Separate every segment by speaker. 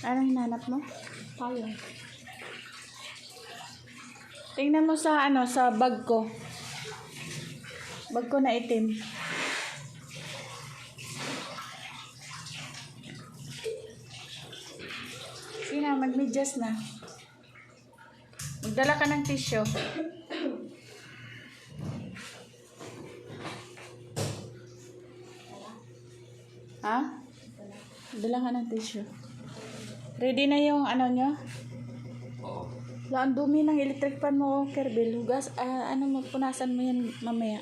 Speaker 1: Anong hinanap mo?
Speaker 2: Tayo.
Speaker 1: Tingnan mo sa sa bag ko. Bag ko na itim. Sige na, magmedyas na. Magdala ka ng tissue. Ha? Magdala ka ng tissue. Ready na yung nyo?
Speaker 3: Oo.
Speaker 1: Wala, ang dumi ng electric fan mo, Kerbel. Hugas, punasan mo yan mamaya.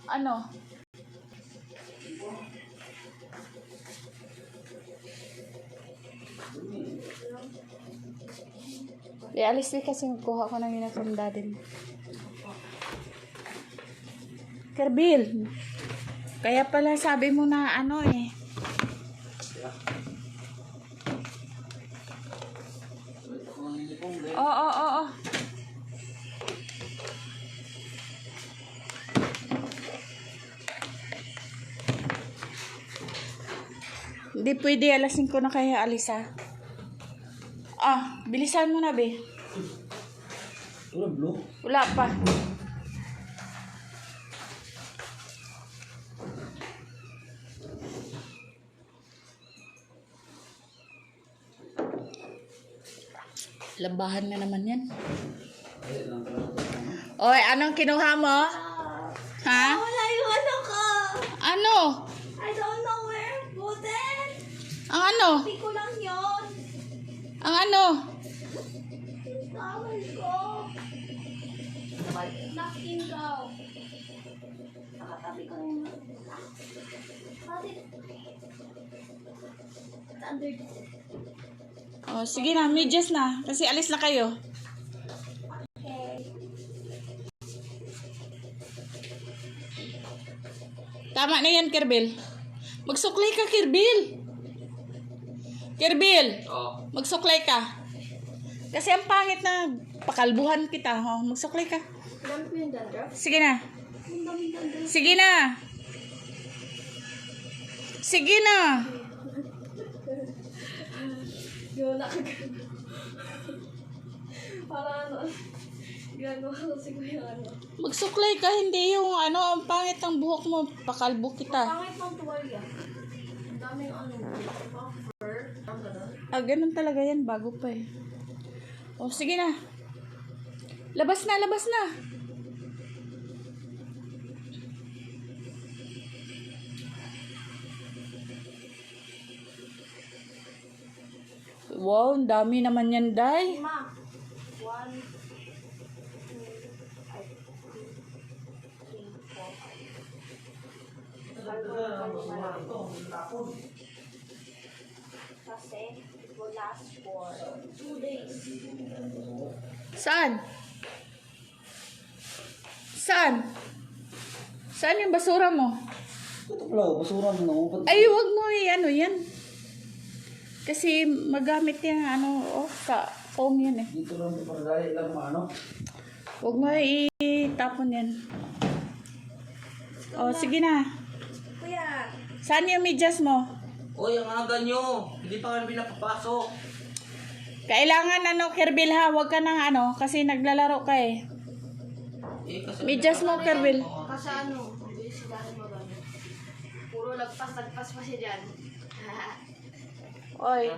Speaker 1: Ano? Alis kasi magkuha ko ng uniform daddy. Kerbel, kaya pala sabi mo na Oo. Hindi pwede, alas 5 na kaya alis bilisan mo na, be.
Speaker 3: Wala blue.
Speaker 1: Wala pa. Labahan na naman yan. Oy, anong kinuha mo? Ha?
Speaker 2: Wala yung ano ko.
Speaker 1: Ano?
Speaker 2: I don't know where put it.
Speaker 1: Ang ano?
Speaker 2: Hindi ko lang yun.
Speaker 1: Ang ano?
Speaker 2: Tawal ko. Napkin ko. Nakatabi ko na yun. Bakit? It's under the...
Speaker 1: Oh, sige na, medyas na. Kasi alis na kayo.
Speaker 2: Okay.
Speaker 1: Tama na yan, Kerbel. Magsuklay ka, Kerbel. Kerbel, magsuklay ka. Kasi ang pangit na pakalbuhan kita. Oh, magsuklay ka.
Speaker 2: Alam ko yung dandruff?
Speaker 1: Sige na.
Speaker 2: Ang daming dandruff.
Speaker 1: Sige na. Sige na.
Speaker 2: Yun, nakagano. Para ano. Gano'n ako siguro ano.
Speaker 1: Magsuklay ka, hindi yung ang pangit ng buhok mo. Pakalbo kita.
Speaker 2: Pangit ng tuwalya. Ang daming ano. Fur. Ang gano'n.
Speaker 1: Ganun talaga yan. Bago pa eh. Oh, sige na. Labas na, labas na. Wow, ang dami naman yan, Day.
Speaker 2: 5. 1, 2, 3, 4, 5. Kasi it will last for 2 days.
Speaker 1: Saan? Saan? Saan yung basura mo?
Speaker 3: Ito pala, basura mo.
Speaker 1: Ay, wag mo yan. Kasi magamit yan, sa foam yan eh.
Speaker 3: Dito lang, para dali lang
Speaker 1: Wag mo itapon yan. Oh, sige na.
Speaker 2: Kuya,
Speaker 1: Saan yung medyas mo?
Speaker 3: Oy, ang aga nyo. Hindi pa kami pinapapasok.
Speaker 1: Kailangan Kerbel ha, wag ka nang kasi naglalaro ka eh.
Speaker 3: Kasi
Speaker 1: Medyas mo, Kerbel.
Speaker 2: kasi ano, hindi sila magamit. Puro lagpas pa siya dyan.
Speaker 1: Oy,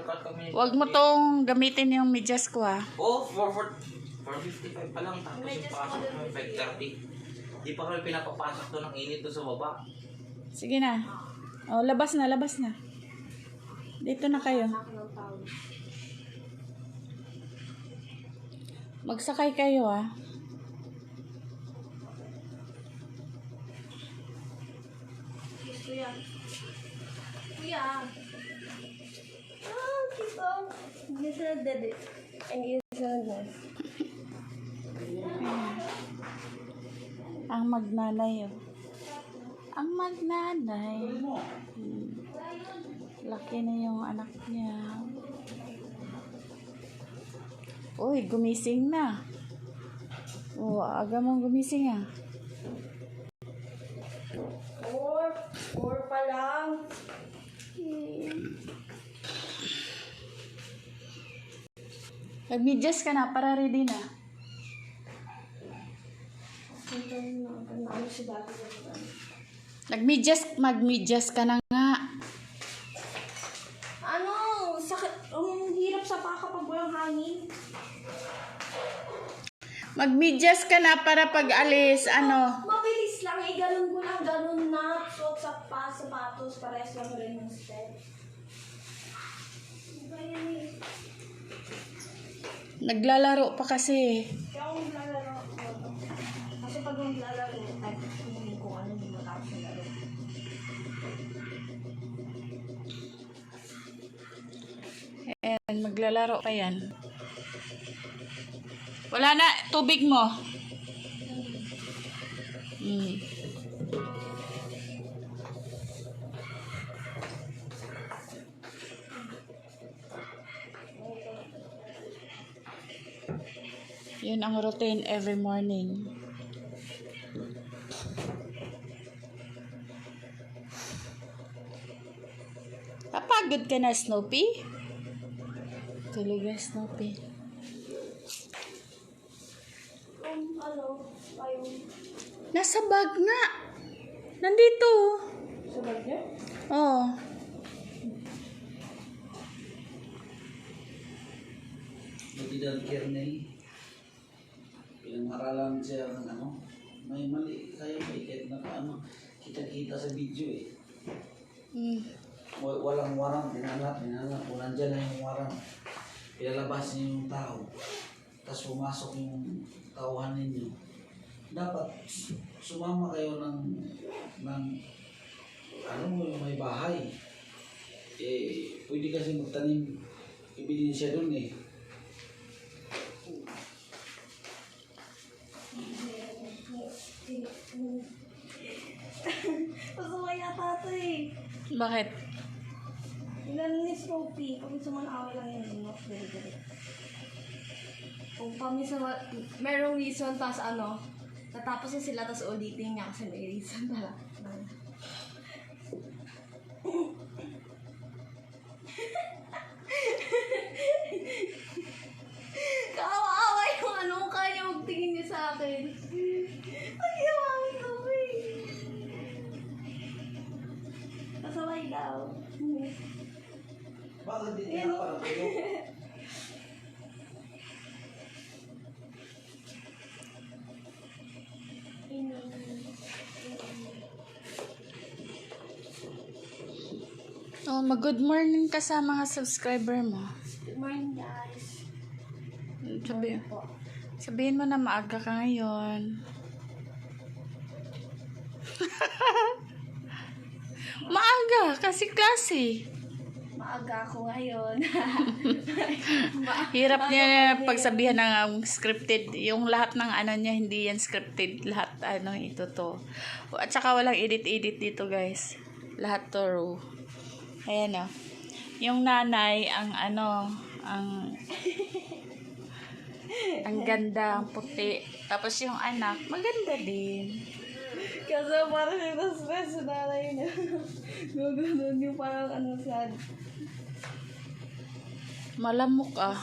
Speaker 1: wag mo tong gamitin yung medyas ko ha.
Speaker 3: Oh, 455 pa lang. Tapos yung pasok mo, 530. Hindi pa kami pinapapasok doon ng init doon sa baba.
Speaker 1: Sige na. Oh, labas na. Dito na kayo. Magsakay kayo ha.
Speaker 2: Kuya. Kuya. Tito. Hindi sila dede. Hindi sila dede.
Speaker 1: Ang magnanay oh. Ang magnanay. Laki na yung anak niya. Uy, gumising na. Oh, aga mong gumising ah.
Speaker 2: 4 pa lang.
Speaker 1: Mag-medyas ka na para ready na.
Speaker 2: Ano si dati na
Speaker 1: Mag-medyas ka na nga.
Speaker 2: ano? Sakit. Ang hirap sa paa kapag walang hangin.
Speaker 1: Mag-medyas ka na para pag alis, ano.
Speaker 2: Mabilis lang. Ganun ko lang. Ganun na. Suot sa sapatos. Parehas lang rin yung step. Iba yan eh.
Speaker 1: Naglalaro pa kasi.
Speaker 2: Kaya ako maglalaro. Kasi pag maglalaro, type hindi ko ano hindi matapos na laro.
Speaker 1: And maglalaro pa yan. Wala na, tubig mo. Yun ang routine every morning. Kapagod ka na, Snoopy? Talaga, Snoopy.
Speaker 2: Ayun.
Speaker 1: Nasa bag nga. Nandito.
Speaker 2: Sa bag niya?
Speaker 1: Oh.
Speaker 4: Lieutenant Kernel, pinang-aralan siya ng ano, may mali, kaya may kahit na ano, kita-kita sa video eh. Walang warang, pinanap, kung nandyan na yung warang, pinalabas niyo yung tao, tapos pumasok yung tauhan ninyo. Dapat sumama kayo ng ano mo yung may bahay. Eh, pwede kasi magtanim ebidensya dun eh.
Speaker 2: Masama yata ito eh.
Speaker 1: Bakit?
Speaker 2: Ilan ni Snoopy? Pag minsan man away lang yan, not very good. Kung paminsan, merong reason, tas ano, natapos na sila, tas ulitin niya kasi may reason talaga. Kawawa yung ano, kaya magtingin niya sa akin. Ay, mami ko eh. Kasaway daw.
Speaker 4: Bakit din niya parang kayo?
Speaker 1: Oh, mag-good morning ka sa mga subscriber mo.
Speaker 2: Good morning, guys.
Speaker 1: Sabihin mo na maaga ka ngayon. Maaga, kasi klase.
Speaker 2: Maaga ako ngayon.
Speaker 1: Hirap niya pagsabihan ng scripted. Yung lahat ng ano niya, hindi yan scripted. Lahat ano, ito to. At saka walang edit-edit dito, guys. Lahat to raw. Ayan o. Yung nanay, ang ano, ang ganda, ang puti. Tapos yung anak, maganda din.
Speaker 2: Kasi parang yung na-stress sa nanay niya. Gano'n yung parang ano sad.
Speaker 1: Malamok ah.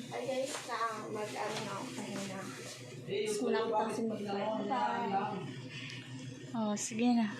Speaker 2: Ay guys, mag-ano na ako kanina. Tapos muna kita kasi mag-live. Bye!
Speaker 1: Oh, sige na.